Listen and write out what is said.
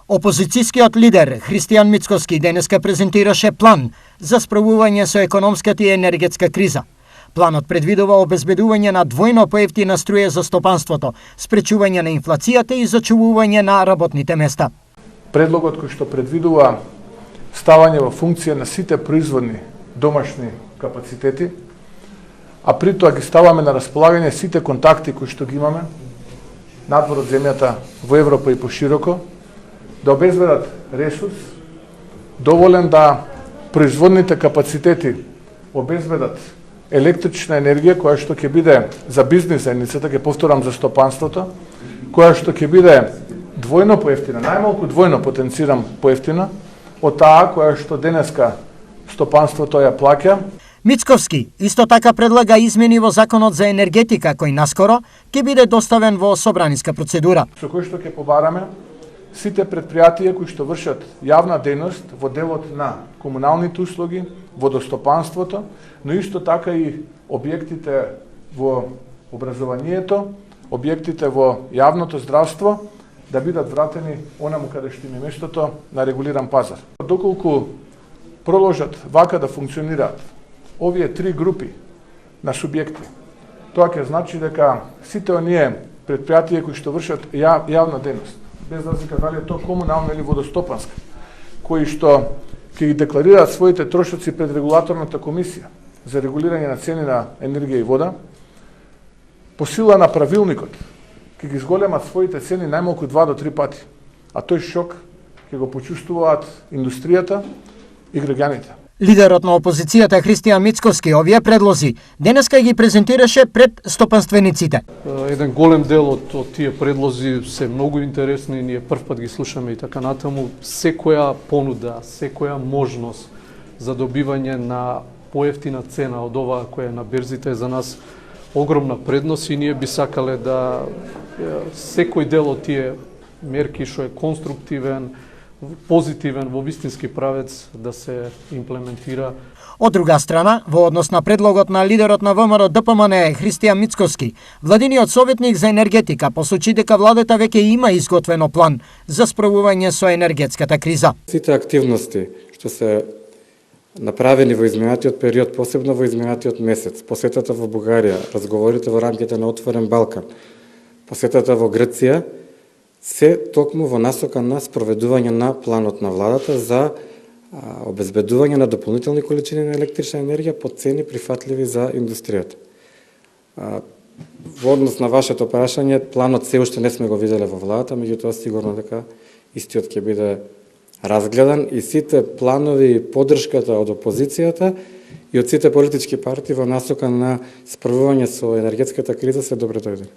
Опозицијскиот лидер Христијан Мицкоски денеска презентираше план за справување со економската и енергетска криза. Планот предвидува обезбедување на двојно поевтина струја за стопанството, спречување на инфлацијата и зачувување на работните места. Предлогот кој што предвидува ставање во функција на сите производни домашни капацитети, а при тоа ги ставаме на располагање сите контакти кои што ги имаме надвор од земјата во Европа и пошироко, да обезбедат ресурс доволен да производните капацитети обезбедат електрична енергија која што ќе биде за бизнис заедницата, ќе повторам за стопанството, која што ќе биде двојно поевтина, најмалку двојно потенцирам поевтина од таа која што денеска стопанството ја плаќа. Мицковски исто така предлага измени во Законот за енергетика кој наскоро ќе биде доставен во собраниска процедура. Со кој што ќе побараме сите предпријатија кои што вршат јавна дејност во делот на комуналните услуги, водостопанството, но исто така и објектите во образованието, објектите во јавното здравство, да бидат вратени онаму каде што им е местото на регулиран пазар. Доколку продолжат вака да функционираат овие три групи на субјекти, тоа ќе значи дека сите оние предпријатија кои што вршат јавна дејност, без разлика дали е тоа комунална или водостопанска, кои што ќе ги декларираат своите трошоци пред регулаторната комисија за регулирање на цени на енергија и вода, по сила на правилникот ќе ги зголемат своите цени најмалку 2 до 3 пати, а тој шок ќе го почувствуваат индустријата и граѓаните. Лидерот на опозицијата Христијан Мицкоски овие предлози денеска ги презентираше пред стопанствениците. Еден голем дел од тие предлози се многу интересни, ние првпат ги слушаме и така натаму. Секоја понуда, секоја можност за добивање на поевтина цена од оваа која е на берзите е за нас огромна предност и ние би сакале да секој дел од тие мерки што е конструктивен, позитивен во вистински правец да се имплементира. Од друга страна, во однос на предлогот на лидерот на ВМРО ДПМН Христијан Мицкоски, владиниот советник за енергетика посочи дека владата веќе има изготвено план за справување со енергетската криза. Сите активности што се направени во изминатиот период, посебно во изминатиот месец, посетата во Бугарија, разговорите во рамките на Отворен Балкан, посетата во Грција, се токму во насока на спроведување на планот на владата за обезбедување на дополнителни количини на електрична енергија по цени прифатливи за индустријата. Во однос на вашето прашање, планот се уште не сме го виделе во владата, меѓутоа сигурно дека истиот ќе биде разгледан и сите планови и поддршката од опозицијата и од сите политички партии во насока на справување со енергетската криза се добре дојдени.